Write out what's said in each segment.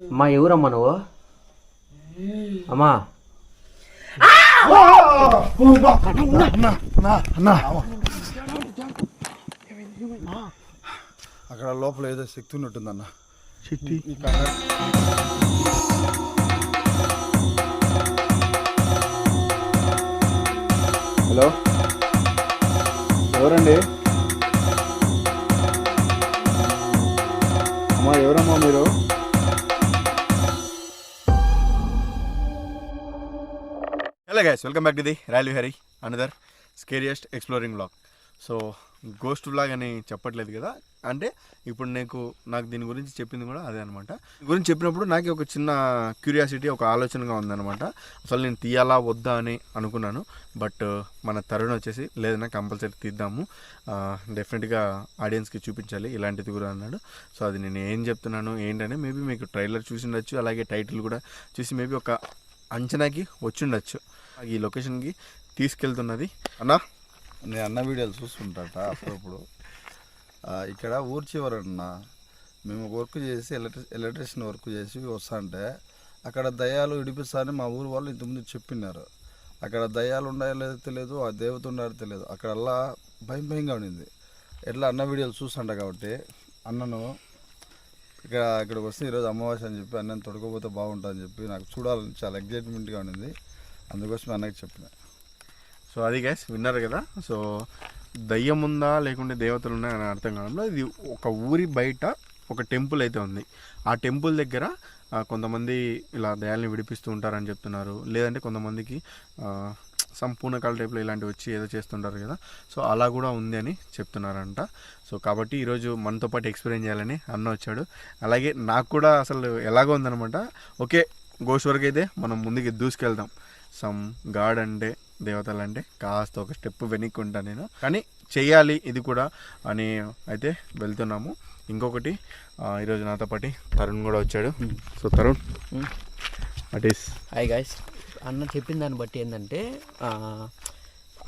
అమ్మా ఎవరమ్మా నువ్వు? అమ్మా అక్కడ లోపల ఏదో శక్తి ఉన్నట్టుందన్న. శక్తి హలో, ఎవరండి? అమ్మా ఎవరమ్మా మీరు? Hello guys, welcome back to the royal Vihari another scariest exploring vlog. So ghost vlog అని చెప్పట్లేదు కదా, అంటే ఇప్పుడు నాకు దీని గురించి చెప్పింది కూడా అదే అనమాట. గురించి చెప్పినప్పుడు నాకు ఒక చిన్న క్యూరియాసిటీ, ఒక ఆలోచనగా ఉందన్నమాట. అసలు నేను తీయాలా వద్దా అని అనుకున్నాను. బట్ మన తరుణ్ వచ్చేసి లేదన్నా కంపల్సరీ తీద్దాము, డెఫినెట్గా ఆడియన్స్కి చూపించాలి ఇలాంటిది కూడా అన్నాడు. సో అది నేను ఏం చెప్తున్నాను ఏంటని మేబీ మీకు ట్రైలర్ చూసి ఉండొచ్చు, అలాగే టైటిల్ కూడా చూసి మేబీ ఒక అంచనాకి వచ్చిండొచ్చు. ఈ లొకేషన్కి తీసుకెళ్తున్నది అన్న. నేను అన్న వీడియోలు చూస్తుంటాట అప్పుడప్పుడు. ఇక్కడ ఊరు చివరన్న మేము వర్క్ చేసి ఎలక్ట్రీషియన్ వర్క్ చేసి వస్తుంటే అక్కడ దయ్యాలు ఇడిపిస్తారని మా ఊరు వాళ్ళు ఇంతకుముందు చెప్పినారు. అక్కడ దయ్యాలు ఉన్నాయో లేదో తెలియదు, ఆ దేవత ఉన్నారో తెలియదు. అక్కడల్లా భయంగా ఉండింది. ఎట్లా అన్న వీడియోలు చూస్తుంట కాబట్టి అన్నను ఇక్కడికి వస్తే ఈరోజు అమావాస్య అని చెప్పి అన్నను తొడకపోతే బాగుంటుందని చెప్పి నాకు చూడాలని చాలా ఎగ్జైట్మెంట్గా ఉండింది. అందుకోసం అన్నకి చెప్పిన. సో అది గైస్ విన్నారు కదా. సో దయ్యం ఉందా లేకుంటే దేవతలు ఉన్నాయా అని అర్థం కావడంలో ఇది ఒక ఊరి బయట ఒక టెంపుల్ అయితే ఉంది. ఆ టెంపుల్ దగ్గర కొంతమంది ఇలా దయాల్ని విడిపిస్తూ ఉంటారని చెప్తున్నారు. లేదంటే కొంతమందికి సంపూర్ణకాల టైప్లో ఇలాంటివి వచ్చి ఏదో చేస్తుంటారు కదా, సో అలా కూడా ఉంది అని చెప్తున్నారంట. సో కాబట్టి ఈరోజు మనతో పాటు ఎక్స్పీరియన్స్ చేయాలని అన్న వచ్చాడు. అలాగే నాకు కూడా అసలు ఎలాగో ఉందనమాట. ఓకే, గోస్ట్ వరకు అయితే మనం ముందుకి దూసుకెళ్దాం. సమ్ గాడ్ అంటే దేవతలు అంటే కాస్త ఒక స్టెప్ వెనక్కి ఉంటాను నేను, కానీ చెయ్యాలి ఇది కూడా అని అయితే వెళ్తున్నాము. ఇంకొకటి ఈరోజు నాతో పాటు తరుణ్ కూడా వచ్చాడు. So Tarun, at is hi guys. అన్న చెప్పిన దాన్ని బట్టి ఏంటంటే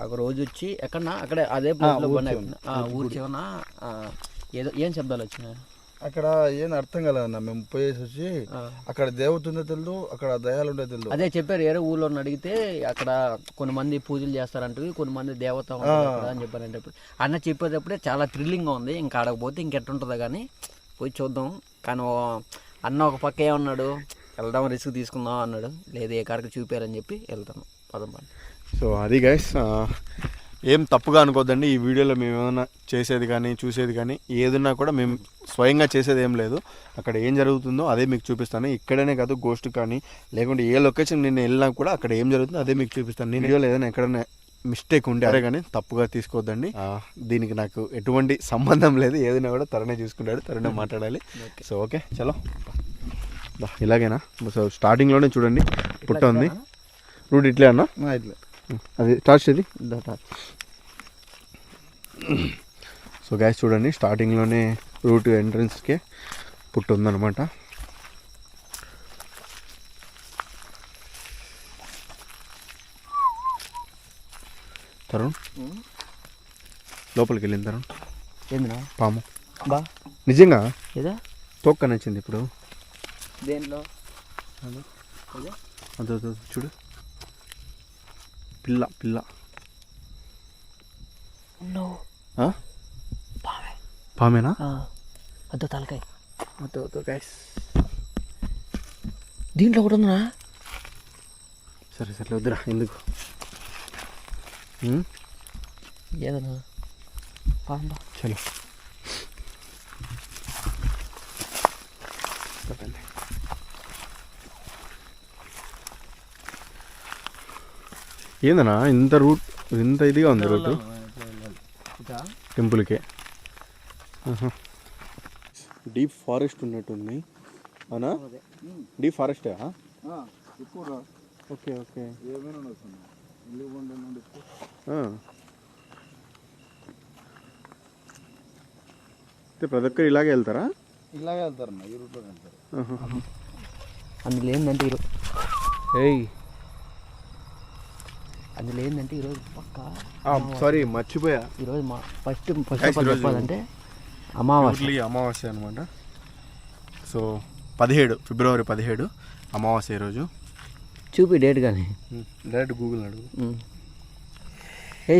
ఒక రోజు వచ్చి ఎక్కడన్నా అక్కడే అదే ప్లేస్లో ఊరి చివరన ఏదో ఏం శబ్దాలు వచ్చినాయి అక్కడ ఏం అర్థం కలదన్న. మేము పోయేసి వచ్చి అక్కడ దేవత ఉందో తెలియదు, అక్కడ దయాలు ఉండో తెలియదు. అదే చెప్పారు, వేరే ఊళ్ళో అడిగితే అక్కడ కొంతమంది పూజలు చేస్తారంటే కొంతమంది దేవత అని చెప్పారంటే అన్న చెప్పేటప్పుడే చాలా థ్రిల్లింగ్గా ఉంది. ఇంకా ఆడకపోతే ఇంకెట్టుంటుందో కానీ పోయి చూద్దాం. కానీ అన్న ఒక పక్క ఏమన్నాడు, వెళ్దాం రిస్క్ తీసుకుందాం అన్నాడు. లేదు ఏ కాడికి చూపారని చెప్పి వెళ్తాను, పదం పని. సో అది గైస్, ఏం తప్పుగా అనుకోద్దండి. ఈ వీడియోలో మేము ఏమైనా చేసేది కానీ చూసేది కానీ ఏదన్నా కూడా మేము స్వయంగా చేసేది ఏం లేదు. అక్కడ ఏం జరుగుతుందో అదే మీకు చూపిస్తాను. ఇక్కడనే కాదు, గోస్ట్ కానీ లేకుంటే ఏ లొకేషన్ నేను వెళ్ళినా కూడా అక్కడ ఏం జరుగుతుందో అదే మీకు చూపిస్తాను. నేను వీడియోలో ఏదైనా ఎక్కడైనా మిస్టేక్ ఉంటే అదే కానీ తప్పుగా తీసుకోవద్దండి. దీనికి నాకు ఎటువంటి సంబంధం లేదు. ఏదైనా కూడా తరుణే చూసుకుంటాడు, తరుణే మాట్లాడాలి. సో ఓకే చలో, ఇలాగేనా. సో స్టార్టింగ్లోనే చూడండి పుట్ట ఉంది. రూట్ ఇట్లే అన్నా, ఇట్లా అది టార్చ్ ఇది. సో గ్యాస్ చూడండి, స్టార్టింగ్లోనే రూట్ ఎంట్రన్స్కే పుట్టు ఉందన్నమాట. తరుణ్ లోపలికి వెళ్ళింది. తరుణ్ ఏందినా పాము బా నిజంగా ఏదా తోక్క నచ్చింది ఇప్పుడు. దేంట్లో అదో చూడు, పిల్ల పిల్ల పామేనా? అద్దో తలకాయ అద్దో గైస్, దీంట్లో కూడా ఉందా? సరే సరే వద్దురా, ఎందుకు ఏదన్నా పాంబా. చలో ఏందన్నా ఇంత రూట్, ఇంత ఇదిగా ఉంది రూట్ టెంపుల్కే. డీప్ ఫారెస్ట్ ఉన్నట్టుంది అవునా? డీప్ ఫారెస్టా? Okay okay. ప్రతి ఒక్కరు ఇలాగే వెళ్తారా? ఇలాగే వెళ్తారన్న, ఈ రూట్లో వెళ్తారు. అందులో ఏంటంటే అందులో ఏంటంటే ఈరోజు పక్క సారీ మర్చిపోయా, ఈరోజు ఫస్ట్ చెప్పాలంటే అమావాస్య అనమాట. సో ఫిబ్రవరి 17 అమావాస్య రోజు. చూపి డేట్ కానీ. డైరెక్ట్ గూగుల్ అడుగు. ఏ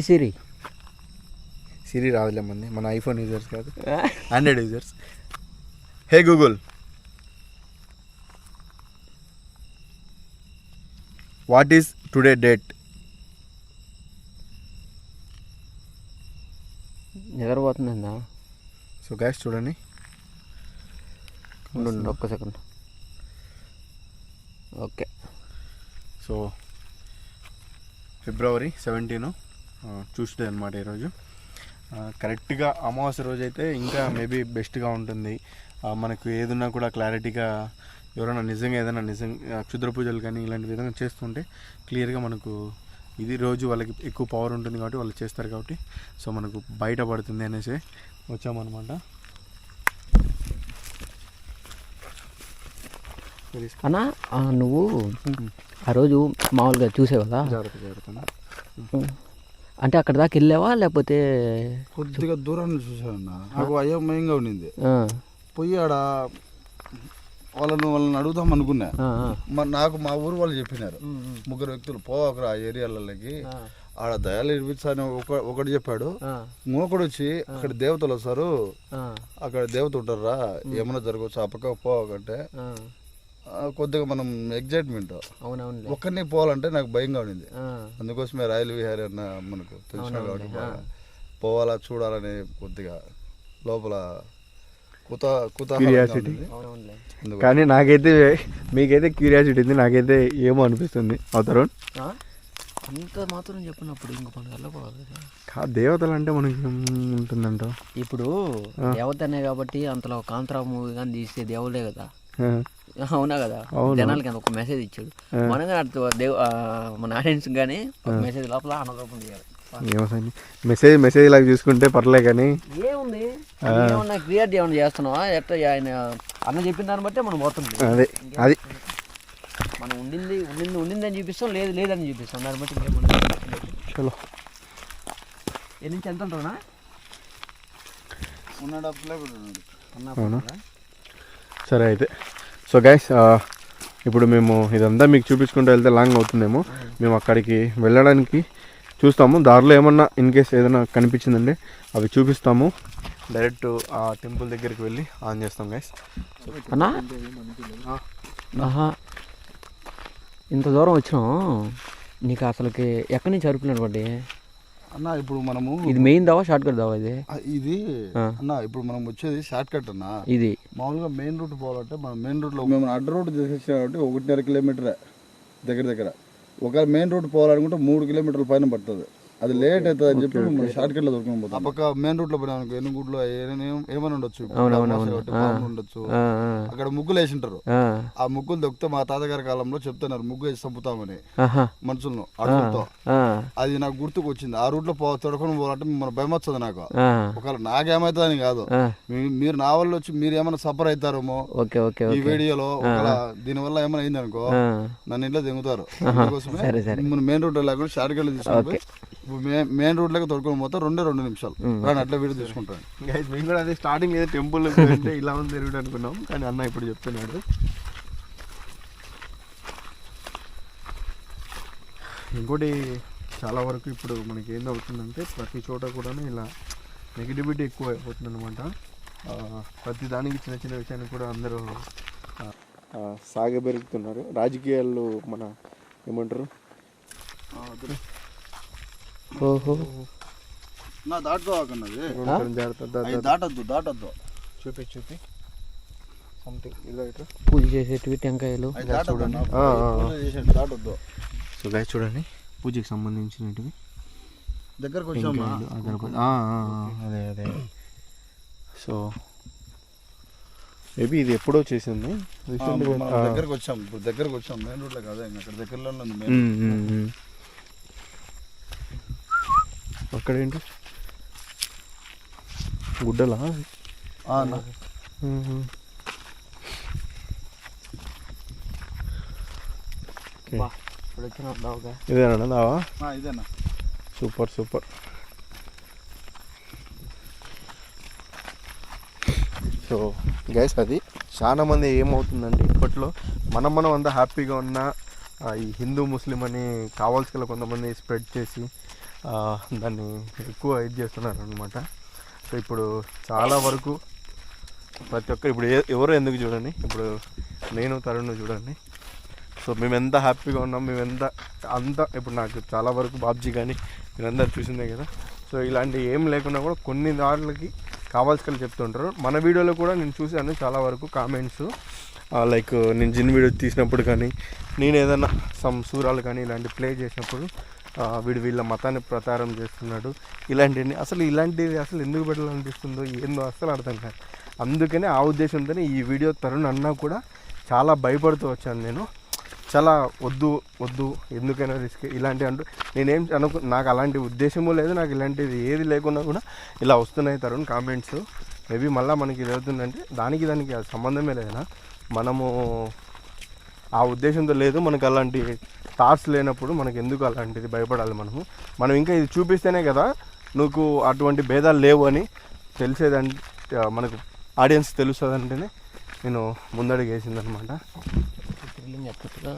సిరి రాదులేమంది, మన ఐఫోన్ యూజర్స్ కాదు, Android users. Hey Google, what is today date? నిద్రపోతుందా? సో గైస్ చూడండి, ఒక్క second. Okay, so February 17 Tuesday అనమాట ఈరోజు. కరెక్ట్గా అమావాస్య రోజు అయితే ఇంకా మేబీ బెస్ట్గా ఉంటుంది. మనకు ఏదన్నా కూడా క్లారిటీగా ఎవరైనా నిజంగా క్షుద్ర పూజలు కానీ ఇలాంటి విధంగా చేస్తుంటే క్లియర్గా మనకు ఇది రోజు వాళ్ళకి ఎక్కువ పవర్ ఉంటుంది కాబట్టి వాళ్ళు చేస్తారు కాబట్టి సో మనకు బయటపడుతుంది అనేసి వచ్చామన్నమాట. అన్నా నువ్వు ఆ రోజు మామూలుగా చూసావు కదా, జాగ్రత్త. అంటే అక్కడ దాకా వెళ్ళావా లేకపోతే? కొద్దిగా దూరాన్ని చూసానన్న, నాకు అయోమయంగా ఉండింది. పోయి ఆడ వాళ్ళని అడుగుదాం అనుకున్నా. మరి నాకు మా ఊరు వాళ్ళు చెప్పినారు, 3 వ్యక్తులు పోకరా ఆ ఏరియాలకి, ఆడ దయాలు ఇరిపించని ఒకటి చెప్పాడు. ఇంకొకడు వచ్చి అక్కడ దేవతలు వస్తారు, అక్కడ దేవత ఉంటారా, ఏమైనా జరగవచ్చు ఆ పక్క పోకంటే కొద్దిగా మనం ఎగ్జైట్మెంట్. ఒక్కరిని పోవాలంటే నాకు భయంగా ఉండింది. అందుకోసమే రాయల్ విహారీ అన్న మనకు తెలిసిన కాబట్టి పోవాలా చూడాలని కొద్దిగా లోపల క్యూరియాసిటీ. కానీ నాకైతే మీకైతే క్యూరియాసిటీ ఉంది, నాకైతే ఏమో అనిపిస్తుంది. అవుతారు అంత మాత్రం చెప్పినప్పుడు ఇంక మనం వెళ్ళకూడదు. దేవతలు అంటే మనకి ఉంటుందంట. ఇప్పుడు దేవతనే కాబట్టి అంతలో కాంతారా మూవీ కానీ తీస్తే దేవుడే కదా, అవునా కదా? జనాలకి ఒక మెసేజ్ ఇచ్చాడు, మనం మన ఆడియన్స్ కానీ మెసేజ్ లోపల అన్నరూపం చేయాలి. మెసేజ్ లాగా చూసుకుంటే పర్లే, కానీ ఏముంది ఏమన్నా క్రియేట్ ఏమన్నా చేస్తున్నావా? ఎట్లా ఆయన అన్న చెప్పిన దాన్ని బట్టే మనం పోతుంది. అదే అది మనం ఉండిందని చూపిస్తాం, లేదని చూపిస్తాం, దాన్ని బట్టి చలో. ఎన్ని నుంచి ఎంత ఉంటావునా? అవునా, సరే అయితే. సో గైస్ ఇప్పుడు మేము ఇదంతా మీకు చూపించుకుంటూ వెళ్తే లాంగ్ అవుతుందేమో. మేము అక్కడికి వెళ్ళడానికి చూస్తాము, దారిలో ఏమన్నా ఇన్ కేస్ ఏదైనా కనిపించిందంటే అవి చూపిస్తాము. డైరెక్ట్ ఆ టెంపుల్ దగ్గరికి వెళ్ళి ఆన్ చేస్తాం గైస్. అన్నా ఇంత దూరం వచ్చినాం, నీకు అసలుకి ఎక్కడి నుంచి అరుపులేడు పడ్డి అన్న? ఇప్పుడు మనము ఇది మెయిన్ దావా షార్ట్ కట్ దావా? ఇది అన్న ఇప్పుడు మనం వచ్చేది షార్ట్ కట్ అన్న. ఇది మామూలుగా మెయిన్ రూట్ పోవాలంటే మనం మెయిన్ రూట్లో మేము అడ్డ రోడ్ తీసుకొచ్చినా కాబట్టి 1.5 కిలోమీటర్ దగ్గర. ఒకవేళ మెయిన్ రోడ్ పోవాలనుకుంటే 3 కిలోమీటర్ల పైన పడుతుంది. అది లేట్ అవుతుంది అని చెప్పి మనం షార్ట్ కట్ లో దొరుకుని పోతాం. ఆ పక్క మెయిన్ రూట్ లో పోయినా ఎనుగుడ్లో ఏమైనా ఉండొచ్చు, ఉండొచ్చు. అక్కడ ముగ్గులు వేసింటారు, ఆ ముగ్గులు దొరికితే మా తాతగారి కాలంలో చెప్తున్నారు ముగ్గు వేసి చంపుతామని మనుషులను అడుగుతో. అది నాకు గుర్తుకు వచ్చింది. ఆ రూట్ లో తొడకొని పోవాలంటే మన భయం వస్తుంది నాకు. ఒకవేళ నాకేమవుతుంది అని కాదు, మీరు నా వల్ల వచ్చి మీరు ఏమైనా సఫర్ అవుతారేమో ఈ వీడియోలో, దీని వల్ల ఏమైనా అయింది అనుకో నన్ను ఇంట్లో దిగుతారు. అందుకోసమే మెయిన్ రూట్ లేకుండా షార్ట్ కట్ తీసుకుంటే మెయిన్ రోడ్ లకి తొడుకొని పోతే 2 నిమిషాలు కానీ అట్లా వీడియో తీసుకుంటాను. మేము కూడా అదే స్టార్టింగ్ ఏదో టెంపుల్ అంటే ఇలా ఉంది తిరుగుడు అనుకున్నాం, కానీ అన్న ఇప్పుడు చెప్తున్నాడు. ఇంకోటి చాలా వరకు ఇప్పుడు మనకి ఏందవుతుందంటే ప్రతి చోట కూడా ఇలా నెగిటివిటీ ఎక్కువ అయిపోతుంది అనమాట. ప్రతి దానికి చిన్న విషయాన్ని కూడా అందరూ సాగబెరుగుతున్నారు. రాజకీయాల్లో మన ఏమంటారు, దాటద్దు చూపి సంథింగ్ ఇలా పూజ చేసేటివి టెంకాయలు దాటద్దు. సో గైస్ చూడండి, పూజకి సంబంధించినవి దగ్గరకు వచ్చాము. అదే సో మేబీ ఇది ఎప్పుడో చేసింది, దగ్గరకు వచ్చాం. ఇప్పుడు దగ్గరకు వచ్చాం, మెయిన్ రోడ్ లో కాదా, అక్కడ దగ్గరలో ఉంది. అక్కడేంటి గుడ్డలా? ఇదేనా దావా? ఇదేనా? సూపర్. సో గైస్ అది చాలా మంది ఏమవుతుందంటే ఇప్పట్లో మనం అంతా హ్యాపీగా ఉన్న ఈ హిందూ ముస్లిం అని కావాల్సిన కొంతమంది స్ప్రెడ్ చేసి దాన్ని ఎక్కువ ఇది చేస్తున్నారు అనమాట. సో ఇప్పుడు చాలా వరకు ప్రతి ఒక్కరు ఇప్పుడు ఎవరో ఎందుకు చూడండి, ఇప్పుడు నేను తరుణ్ చూడండి. సో మేము ఎంత హ్యాపీగా ఉన్నాం, మేము అంతా ఇప్పుడు నాకు చాలా వరకు బాబ్జీ కానీ మీరందరూ చూసిందే కదా. సో ఇలాంటి ఏం లేకున్నా కూడా కొన్ని దాంట్లకి కావాల్సిన చెప్తుంటారు. మన వీడియోలో కూడా నేను చూశాను చాలా వరకు కామెంట్స్, లైక్ నేను జిన్ వీడియో తీసినప్పుడు కానీ, నేను ఏదైనా సూరాలు కానీ ఇలాంటి ప్లే చేసినప్పుడు వీళ్ళ మతాన్ని ప్రచారం చేస్తున్నాడు ఇలాంటివన్నీ. ఇలాంటివి అసలు ఎందుకు పెట్టాలనిపిస్తుందో ఏందో అసలు అర్థం కాదు. అందుకనే ఆ ఉద్దేశంతోనే ఈ వీడియో తరుణ్ అన్నా కూడా చాలా భయపడుతూ వచ్చాను నేను. చాలా వద్దు ఎందుకైనా రిస్క్ ఇలాంటివి అంటూ నేనేం నాకు అలాంటి ఉద్దేశము లేదు, నాకు ఇలాంటిది ఏది లేకున్నా కూడా ఇలా వస్తున్నాయి తరుణ్ కామెంట్స్. మేబీ మళ్ళీ మనకి ఇది అవుతుందంటే దానికి సంబంధమే లేదా, మనము ఆ ఉద్దేశంతో లేదు, మనకు అలాంటి థాట్స్ లేనప్పుడు మనకు ఎందుకు అలాంటిది భయపడాలి. మనం ఇంకా ఇది చూపిస్తేనే కదా నువ్వు అటువంటి భేదాలు లేవు అని తెలిసేదంటే, మనకు ఆడియన్స్ తెలుస్తుంది అంటేనే నేను ముందడుగు వేసిందనమాట. థ్రిల్లింగ్ ఎక్కగా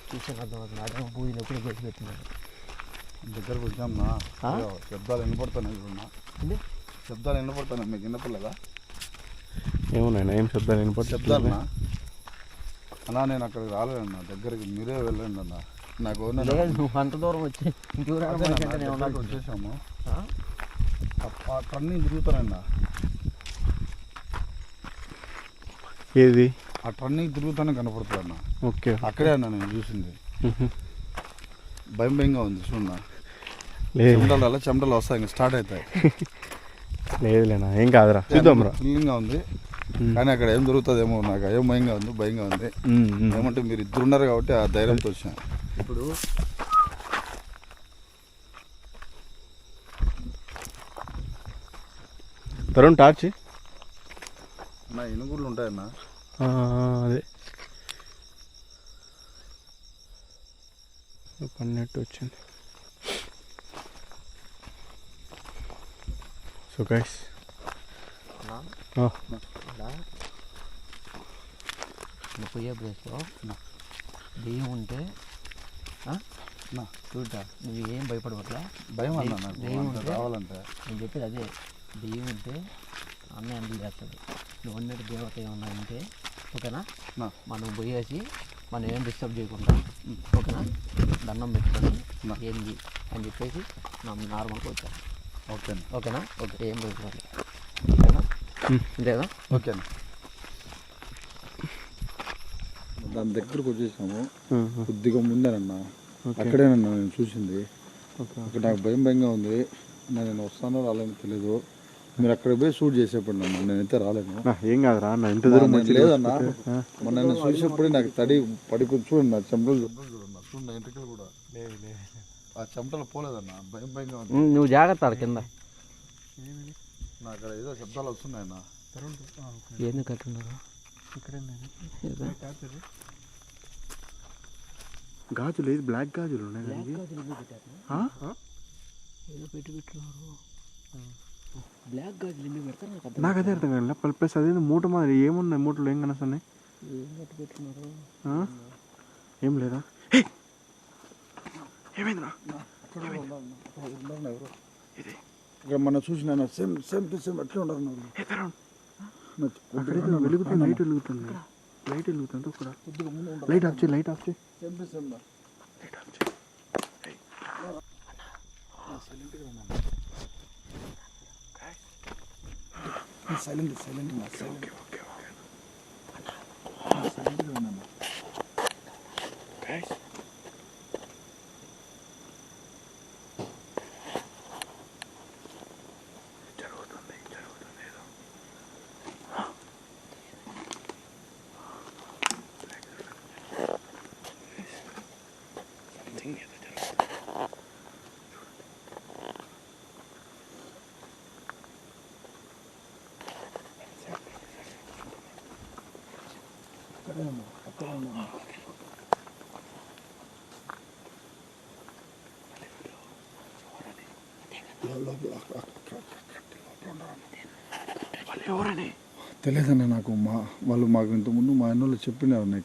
చూసాను అర్థమవుతుంది. పూజలు ఎప్పుడు గట్టి పెట్టినాడు దగ్గరకు వచ్చామన్నా, శబ్దాలు వినపడుతున్నాయి చూడన్నా, శబ్దాలు వినపడుతున్నాయి. మీకు వినపడలేదా? ఏమోనైనా ఏం శబ్దాలు శబ్దాలన్నా అన్నా? నేను అక్కడికి రాలేదన్నా, దగ్గరికి మీరే వెళ్ళండి అన్న. నాకు నువ్వు అంత దూరం వచ్చి వచ్చేసాము, టర్నింగ్ తిరుగుతానన్నా. ఏది ఆ టర్నింగ్ తిరుగుతానే కనపడుతుంది అన్న. ఓకే, అక్కడే అన్న నేను చూసింది. భయంగా ఉంది చూడన్నా, చెమటలు వస్తాయి, ఇంకా స్టార్ట్ అవుతాయి. లేదులేనా, ఏం కాదురా, చూద్దాం రా. థ్రిల్లింగ్గా ఉంది కానీ అక్కడ ఏం దొరుకుతుందేమో నాకు భయంగా ఉంది. ఏమంటే మీరు ఇద్దరు ఉన్నారు కాబట్టి ఆ ధైర్యంతో వచ్చాను. ఇప్పుడు తరుణ్ టార్చ్ నా ఎనుగుళ్ళు ఉంటాయన్నా. అదే పన్నెట్టు వచ్చింది. సో గైస్ పోయే ప్లేస్లో దెయ్యం ఉంటే చూడటా, నువ్వు ఏం భయపడవట్లా. భయం అన్నా దెయ్యం ఉంటే రావాలంటే నేను చెప్పేది అదే, దెయ్యం ఉంటే అన్న హ్యాండిల్ చేస్తాడు. నువ్వు అన్నట్టు దేవత ఏమన్నా ఉంటే ఓకేనా, మనం పోయేసి మనం ఏం డిస్టర్బ్ చేయకుండా ఓకేనా, దండం పెట్టుకొని ఏంది అని చెప్పేసి నార్మల్గా వచ్చాను. ఓకేనా? ఓకే, ఏం భయపడాలి ఓకేనా? అంతేనా? ఓకేనా. దాని దగ్గరకు వచ్చేసాము, కొద్దిగా ముందేనన్నా, అక్కడేనన్నా నేను చూసింది. అక్కడ నాకు భయంగా ఉంది. నేను వస్తానో రాలేనో తెలీదు. మీరు అక్కడ పోయి షూట్ చేసేప్పుడు నన్ను, నేనైతే రాలేను. ఏం కాదురా, ఇంత దూరం లేదన్నా. మొన్న నేను చూసేప్పుడే నాకు పడిపోయి చూడండి, నా చెమటలు చూడన్నా, చూడండి ఎంట్రికలు కూడా ఆ చెమటలు పోలేదన్నా. భయంగా ఉంది. నువ్వు జాగ్రత్త కింద. నాకు అక్కడ ఏదో శబ్దాలు వస్తున్నాయన్నా. ఏంది కట్టున్నారు గాజులు, ఏది బ్లాక్ గాజులు ఉన్నాయి బ్లాక్ గాజులు ఎందుకు పెడతారు నాకు అదే అర్థం కాదు. ప్లస్ అదే మూట మాదిరి ఏమున్నాయి, మూటలు ఏం కనస్తున్నాయి, ఏం లేదా? ఏమైందిరా? ఇక్కడ మనం చూసిన సేమ్ అట్లే ఉండరు. వెలుగుతుంది, లైట్ వెలుగుతుంది, కూడా లైట్ ఆఫ్ చేయి, లైట్ ఆఫ్ చేయి. సైలెంట్ ఎవరని తెలియదన్న నాకు వాళ్ళు మాకు ఇంతకుముందు మా అన్నోళ్ళు చెప్పినారన్న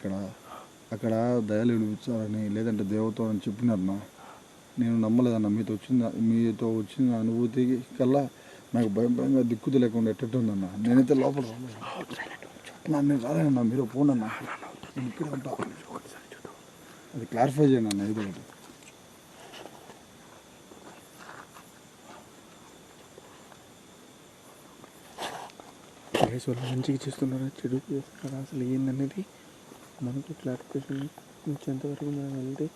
అక్కడ దయాలు విడిపించాలని లేదంటే దేవత అని చెప్పినారన్న. నేను నమ్మలేదన్న. మీతో వచ్చిన అనుభూతి కల్లా నాకు భయంగా దిక్కు తెలియకుండా ఎట్టట్టు ఉందన్న. నేనైతే లోపల నేను రాలేనన్నా, మీరు పోనన్నా, నేను ఇక్కడ ఉంటా. అది క్లారిఫై చేయండి అన్న. ఇది ఒకటి వాళ్ళు మంచిగా చేస్తున్నారా చెడు చేస్తున్నారా అసలు ఏందనేది మనకు క్లారిఫికేషన్ ఇచ్చేంతవరకు మనం వెళ్తే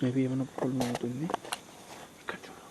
మేబీ ఏమైనా ప్రాబ్లం అవుతుంది. ఇక్కడ చూడు.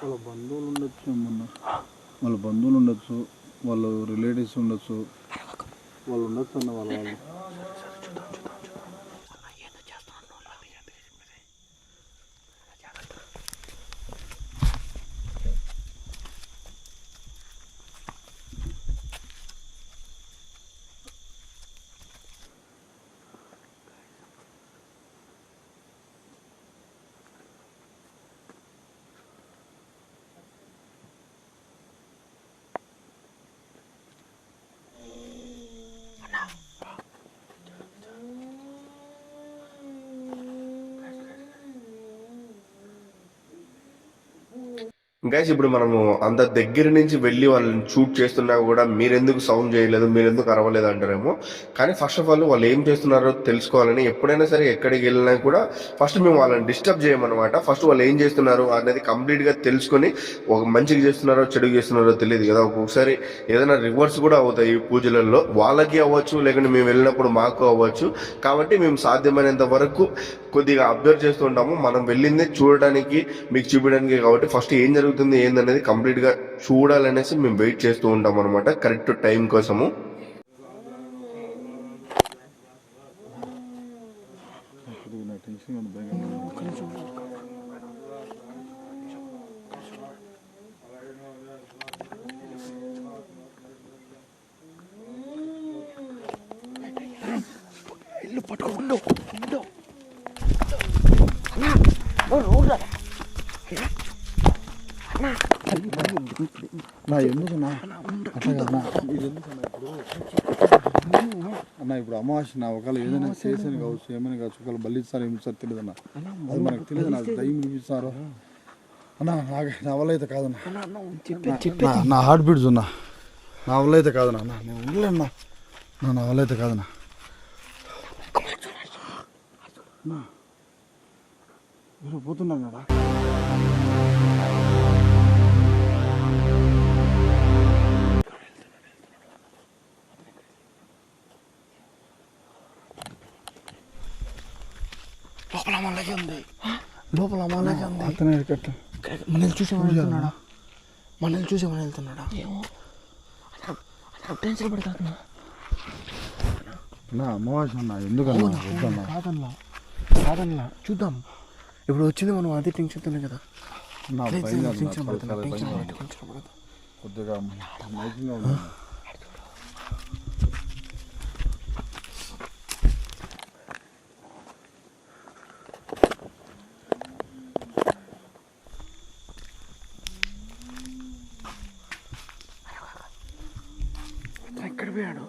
వాళ్ళ బంధువులు ఉండొచ్చు, వాళ్ళ బంధువులు ఉండొచ్చు, వాళ్ళ రిలేటివ్స్ ఉండొచ్చు, వాళ్ళు ఉండొచ్చు అన్న వాళ్ళు. గైస్ ఇప్పుడు మనము అంత దగ్గర నుంచి వెళ్ళి వాళ్ళని షూట్ చేస్తున్నా కూడా మీరెందుకు సౌండ్ చేయలేదు, మీరెందుకు అరవలేదు అంటారేమో. కానీ ఫస్ట్ ఆఫ్ ఆల్ వాళ్ళు ఏం చేస్తున్నారో తెలుసుకోవాలని ఎప్పుడైనా సరే ఎక్కడికి వెళ్ళినా కూడా ఫస్ట్ మేము వాళ్ళని డిస్టర్బ్ చేయమన్నమాట. ఫస్ట్ వాళ్ళు ఏం చేస్తున్నారు అనేది కంప్లీట్ గా తెలుసుకొని ఒక మంచిగా చేస్తున్నారో చెడుగా చేస్తున్నారో తెలియదు కదా. ఒక్కొక్కసారి ఏదైనా రివర్స్ కూడా అవుతాయి ఈ పూజలలో, వాళ్ళకి అవ్వచ్చు లేకుంటే మేము వెళ్ళినప్పుడు మాకు అవ్వచ్చు. కాబట్టి మేము సాధ్యమైనంత వరకు కొద్దిగా అబ్జర్వ్ చేస్తూ ఉంటాము. మనం వెళ్ళిందే చూడడానికి మీకు చూపించడానికి. కాబట్టి ఫస్ట్ ఏం జరుగుతుంది ఏందనేది కంప్లీట్ గా చూడాలనేసి మేము వెయిట్ చేస్తూ ఉంటాం అనమాట, కరెక్ట్ టైం కోసము. ఇల్లు పట్టుకో ఉండు. నా ఎందుకన్నా అన్న ఇప్పుడు అమావాస్య నా ఒకవేళ ఏదైనా చేసాను కావచ్చు, ఏమైనా కావచ్చు, ఒకవేళ బలిస్తారు ఏమి సార్ తెలియదు అన్న. అది మనకు తెలియదు. నాకు దయ్యం వినిపిస్తారు అన్న. నా వల్ల అయితే కాదన్నా. నా హార్ట్ బీట్స్ ఉన్నా నా వల్ల అయితే కాదన్నా. నేను ఉండలేన్నా. నా వల్ల అయితే కాదన్నా. మీరు పోతున్నాం కదా. లోపల మనకి ఉంది, లోపల మనకి ఉంది. మనల్ని చూసి వెళ్తున్నాడా? మనల్ని చూసి మనం వెళ్తున్నాడా? టెన్షన్ పడతాను. అమావాస్య అన్న ఎందుకన్నా? కాదన్నా చూద్దాం. ఇప్పుడు వచ్చింది మనం అదే టెన్షన్తోనే కదా. కొద్దిగా ఎక్కడ పోయాడు?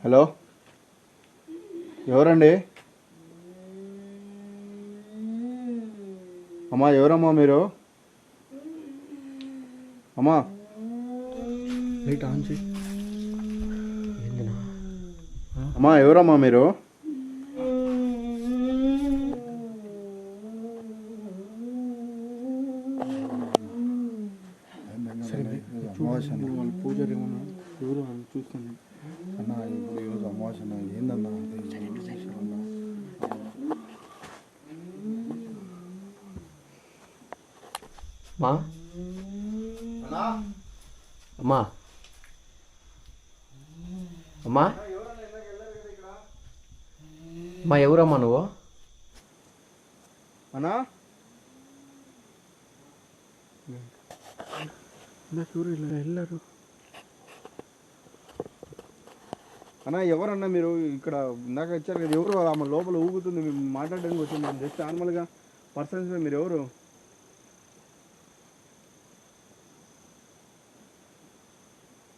హలో, ఎవరండి? అమ్మా ఎవరమ్మా మీరు? అమ్మా లైట్ ఆన్ చేయి. అమ్మా ఎవరమ్మా మీరు? వాళ్ళ పూజారి ఏమన్నా ఎవరు అని చూస్తాను అన్న ఇప్పుడు ఈరోజు అమావాస్య అన్న, ఏందన్నా మా అమ్మా అమ్మా అమ్మా ఎవరమ్మా నువ్వు? అన్నా నాకు ఎవరు ఇలా వెళ్ళారు. అన్నా ఎవరన్నా మీరు? ఇక్కడ ఇందాక వచ్చారు కదా, ఎవరు? ఆమె లోపల ఊగుతుంది, మేము మాట్లాడడానికి వచ్చింది. మేము జస్ట్ నార్మల్గా పర్సన్స్. మీరు ఎవరు?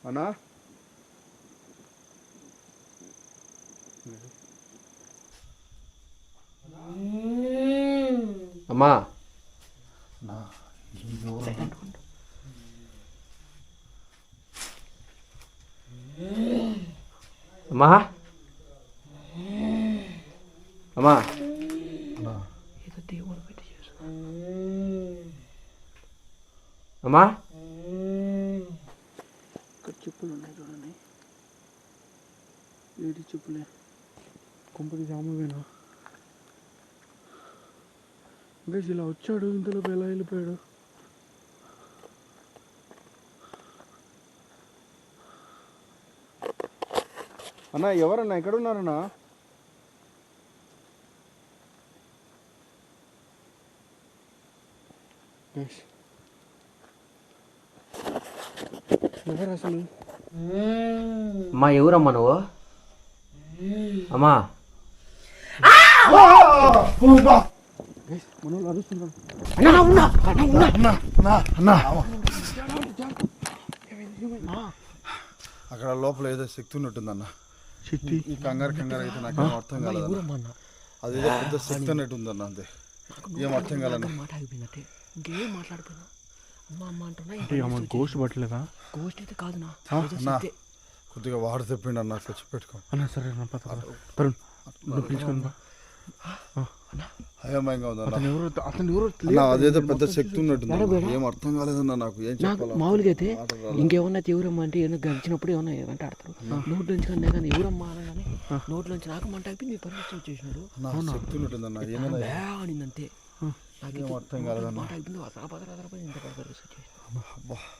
అన్నా అమ్మా అమ్మా అమ్మా ఏదో దేవుడు పెట్టి చేస్తున్నా. అమ్మా ఇక్కడ చెప్పులు ఉన్నాయి చూడండి. ఏడి చెప్పులే. కొంపకి జామవేనా? గైస్ ఇలా వచ్చాడు, ఇంతలోపు ఎలా వెళ్ళిపోయాడు? అన్నా ఎవరన్నా? ఎక్కడ ఉన్నారన్నా? గైస్ ఎవరు అసలు? అమ్మా ఎవరమ్మా నువ్వు? అమ్మా గైస్ మన వాళ్ళు అరుస్తున్నారు. అక్కడ లోపల ఏదో శక్తి ఉన్నట్టుందన్న. చిట్టి ఈ కంగారు అయితే నాకేం అర్థం కాలేదన్న. అదేదో పెద్ద శక్తి ఉన్నట్టుందన్న. అంతే, ఏం అర్థం కాలేదన్న. మాట ఆగిపోయిందంటే ఇంకేం మాట్లాడిపోయినా అమ్మ అమ్మ అంటున్నా. అంటే ఆమె గోస్ట్ పట్టలేదా? గోస్ట్ అయితే కాదు నా అన్న కొద్దిగా వాడు తెప్పిండి అన్న, తెచ్చి పెట్టుకో అన్న. సరే అన్న, తరుణ్ నువ్వు పిలుచుకొని బా. అయోమయంగా ఉందన్న. అతను ఎవరు అన్న అదేదో పెద్ద శక్తి ఉన్నట్టుందన్న. ఏం అర్థం కాలేదన్న నాకు. ఏం చెప్పాలి? మామూలుగా అయితే ఇంకేమన్నా ఎవరమ్మా అంటే ఏమన్నా గడిచినప్పుడు ఏమన్నా ఏమంటే ఆడతారు. నోట్ నుంచి కన్నా కానీ ఎవరమ్మా అనగానే నోట్ నుంచి నాకు మంట అయిపోయి మీ పర్మిషన్ వచ్చేసినాడు. శక్తి ఉన్నట్టుందన్న. ఏమన్నా ఆడిందంతే. నాకు ఏం అర్థం కాలేదన్న. మాట అయిపోయింది. అసలు ఇంత పర్మిషన్ వచ్చేసి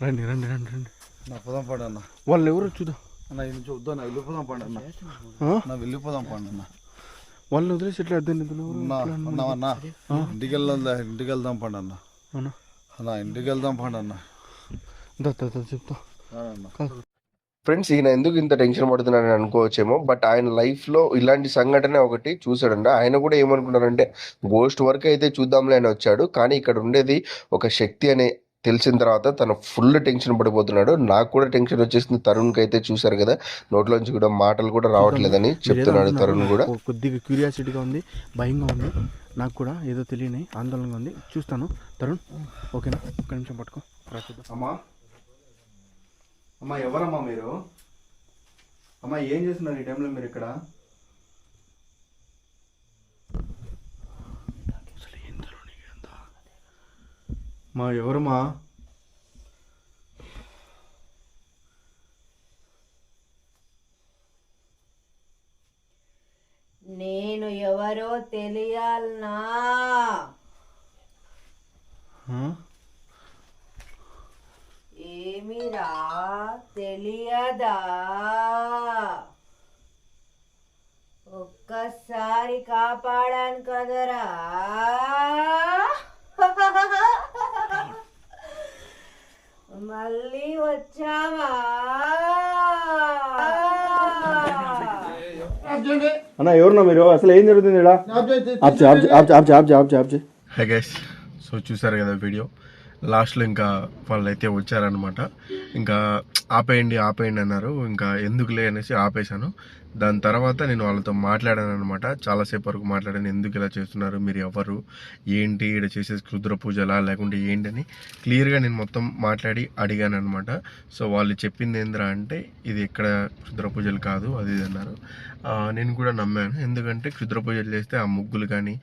రండి రండి రండి రండి. నా పొదం పడి అన్న. వాళ్ళు ఎవరో చూద్దాం. అన్న ఇది చూద్దాం. నా వెళ్ళిపోదాం పండి అన్న. నా వెళ్ళిపోదాం పండి అన్న. వాళ్ళని వదిలేసి ఎట్లా అర్థం అన్న ఇంటికి వెళ్దాం పండి అన్న. అవునా అన్న ఇంటికి వెళ్దాం పండి అన్న. చెప్తా. ఫ్రెండ్స్, ఈయన ఎందుకు ఇంత టెన్షన్ పడుతున్నాడని అనుకోవచ్చేమో, బట్ ఆయన లైఫ్లో ఇలాంటి సంఘటన ఒకటి చూశాడండి. ఆయన కూడా ఏమనుకున్నారంటే గోస్ట్ వరకు అయితే చూద్దాంలే అని వచ్చాడు, కానీ ఇక్కడ ఉండేది ఒక శక్తి అనే తెలిసిన తర్వాత తను ఫుల్ టెన్షన్ పడిపోతున్నాడు. నాకు కూడా టెన్షన్ వచ్చేసింది. తరుణ్కి అయితే చూశారు కదా, నోట్లోంచి కూడా మాటలు కూడా రావట్లేదని చెప్తున్నాడు తరుణ్ కూడా. కొద్దిగా క్యూరియాసిటీగా ఉంది, భయంగా ఉంది. నాకు కూడా ఏదో తెలియని ఆందోళనగా ఉంది. చూస్తాను తరుణ్, ఓకేనా? ఒక్క నిమిషం పట్టుకో. అమ్మా అమ్మా ఎవరమ్మా మీరు? అమ్మా ఏం చేస్తున్నారు ఈ టైంలో మీరు ఇక్కడ? మా ఎవరమ్మా? నేను ఎవరో తెలియాలనా? ఏమిరా తెలియదా? ఒక్కసారి కాపాడాను కదరా. మళ్ళీ వచ్చావా? అన్న ఎవరున్నా మీరు? అసలు ఏం జరుగుతుంది ఇక్కడ? హై గైస్, సో చూసారు కదా వీడియో. లాస్ట్లో ఇంకా వాళ్ళు అయితే వచ్చారనమాట. ఇంకా ఆపేయండి అన్నారు. ఇంకా ఎందుకులే అనేసి ఆపేశాను. దాని తర్వాత నేను వాళ్ళతో మాట్లాడాను అనమాట. చాలాసేపు వరకు మాట్లాడాను, ఎందుకు ఇలా చేస్తున్నారు, మీరు ఎవరు, ఏంటి, ఇక్కడ చేసేది క్షుద్ర పూజలా లేకుంటే ఏంటని క్లియర్గా నేను మొత్తం మాట్లాడి అడిగాను అనమాట. సో వాళ్ళు చెప్పింది ఏంద్రా అంటే ఇది ఎక్కడ క్షుద్ర పూజలు కాదు అది ఇది అన్నారు. నేను కూడా నమ్మాను, ఎందుకంటే క్షుద్ర పూజలు చేస్తే ఆ ముగ్గులు కానీ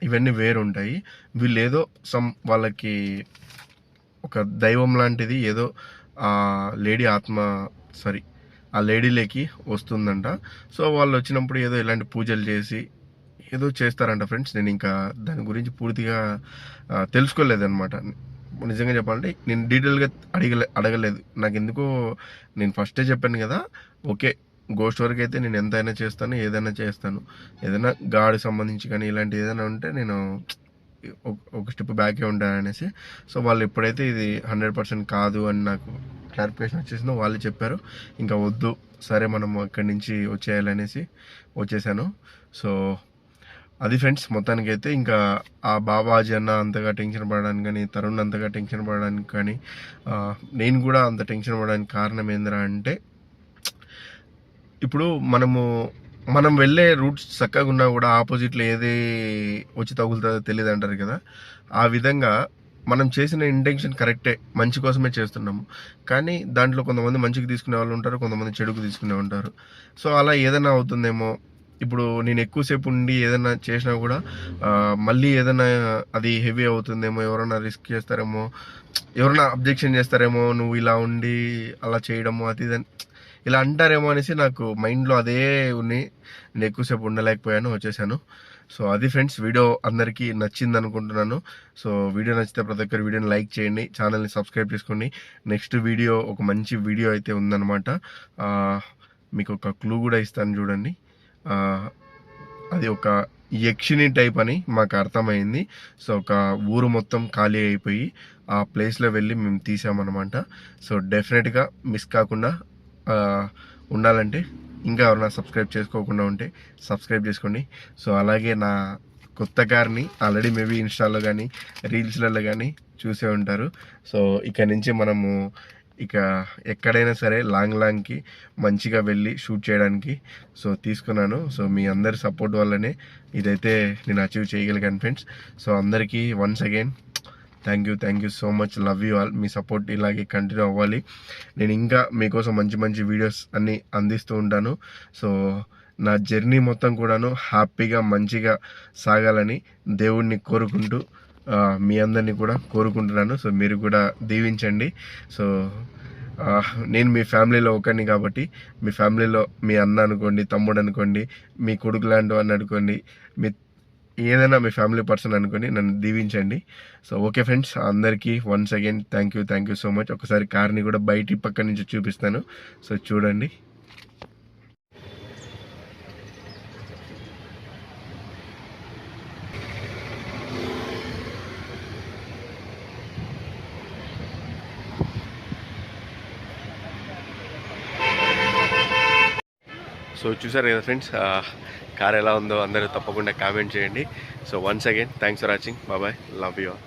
ఇవన్నీ వేరుంటాయి. వీళ్ళు ఏదో వాళ్ళకి ఒక దైవం లాంటిది ఏదో లేడీ ఆత్మ ఆ లేడీలోకి వస్తుందంట. సో వాళ్ళు వచ్చినప్పుడు ఏదో ఇలాంటి పూజలు చేసి ఏదో చేస్తారంట ఫ్రెండ్స్. నేను ఇంకా దాని గురించి పూర్తిగా తెలుసుకోలేదన్నమాట. నిజంగా చెప్పాలంటే నేను డీటెయిల్గా అడగలేదు. నాకు ఎందుకో నేను ఫస్టే చెప్పాను కదా, ఓకే గోస్ట్ వరకు అయితే నేను ఎంతైనా చేస్తాను, ఏదైనా చేస్తాను. ఏదైనా గాడికి సంబంధించి కానీ ఇలాంటి ఏదైనా ఉంటే నేను ఒక స్టెప్ బ్యాకే ఉంటాను అనేసి. సో వాళ్ళు ఎప్పుడైతే ఇది 100% కాదు అని నాకు క్లారిఫికేషన్ వచ్చేసిందో వాళ్ళు చెప్పారు, ఇంకా వద్దు సరే మనం అక్కడి నుంచి వచ్చేయాలనేసి వచ్చేసాను. సో అది ఫ్రెండ్స్, మొత్తానికైతే ఇంకా ఆ బాబాజీ అన్న అంతగా టెన్షన్ పడడానికి కానీ, తరుణ్ అంతగా టెన్షన్ పడడానికి కానీ, నేను కూడా అంత టెన్షన్ పడడానికి కారణం ఏందిరా అంటే, ఇప్పుడు మనం వెళ్ళే రూట్స్ చక్కగా ఉన్నా కూడా ఆపోజిట్లో ఏది వచ్చి తగులుతుందో తెలియదు అంటారు కదా. ఆ విధంగా మనం చేసిన ఇంటెన్షన్ కరెక్టే, మంచి కోసమే చేస్తున్నాము. కానీ దాంట్లో కొంతమంది మంచికి తీసుకునే వాళ్ళు ఉంటారు, కొంతమంది చెడుకు తీసుకునే ఉంటారు. సో అలా ఏదైనా అవుతుందేమో. ఇప్పుడు నేను ఎక్కువసేపు ఉండి ఏదైనా చేసినా కూడా మళ్ళీ ఏదైనా అది హెవీ అవుతుందేమో, ఎవరైనా రిస్క్ చేస్తారేమో, ఎవరైనా అబ్జెక్షన్ చేస్తారేమో, నువ్వు ఇలా ఉండి అలా చేయడము అది ఇదని ఇలా అంటారేమో అనేసి నాకు మైండ్లో అదే ఉన్ని నేను ఎక్కువసేపు ఉండలేకపోయాను, వచ్చేసాను. సో అది ఫ్రెండ్స్, వీడియో అందరికీ నచ్చింది అనుకుంటున్నాను. సో వీడియో నచ్చితే ప్రతి ఒక్కరు వీడియోని లైక్ చేయండి, ఛానల్ని సబ్స్క్రైబ్ చేసుకోండి. నెక్స్ట్ వీడియో ఒక మంచి వీడియో అయితే ఉందన్నమాట. మీకు ఒక క్లూ కూడా ఇస్తాను చూడండి. అది ఒక యక్షిని టైప్ అని మాకు అర్థమైంది. సో ఒక ఊరు మొత్తం ఖాళీ అయిపోయి ఆ ప్లేస్లో వెళ్ళి మేము తీసామన్నమాట. సో డెఫినెట్గా మిస్ కాకుండా ఉండాలంటే ఇంకా ఎవరైనా సబ్స్క్రైబ్ చేసుకోకుండా ఉంటే సబ్స్క్రైబ్ చేసుకోండి. సో అలాగే నా కొత్త కార్ని ఆల్రెడీ మేబీ ఇన్స్టాలో కానీ రీల్స్లలో కానీ చూసే ఉంటారు. సో ఇక్కడ నుంచి మనము ఇక ఎక్కడైనా సరే లాంగ్కి మంచిగా వెళ్ళి షూట్ చేయడానికి సో తీసుకున్నాను. సో మీ అందరి సపోర్ట్ వల్లనే ఇదైతే నేను అచీవ్ చేయగలిగాను ఫ్రెండ్స్. సో అందరికీ once again thank you so much, love you all. Me support ఇలాగే కంటిన్యూ అవ్వాలి. నేను ఇంకా మీకోసం మంచి వీడియోస్ అన్నీ అందిస్తూ ఉంటాను. సో నా జర్నీ మొత్తం కూడాను హ్యాపీగా మంచిగా సాగాలని దేవుణ్ణి కోరుకుంటూ మీ అందరినీ కూడా కోరుకుంటున్నాను. సో మీరు కూడా దీవించండి. సో నేను మీ ఫ్యామిలీలో ఒకరిని కాబట్టి మీ ఫ్యామిలీలో మీ అన్న అనుకోండి, తమ్ముడు అనుకోండి, మీ కొడుకు లాంటి అని అనుకోండి, మీ ఏదైనా మీ ఫ్యామిలీ పర్సన్ అనుకొని నన్ను దీవించండి. సో ఓకే ఫ్రెండ్స్, అందరికీ once again thank you so much. ఒకసారి కార్ని కూడా బయటి పక్క నుంచి చూపిస్తాను. సో చూడండి. సో చూసారు కదా ఫ్రెండ్స్, కార్ ఎలా ఉందో అందరూ తప్పకుండా కామెంట్ చేయండి. So once again thanks for watching, bye, love you all.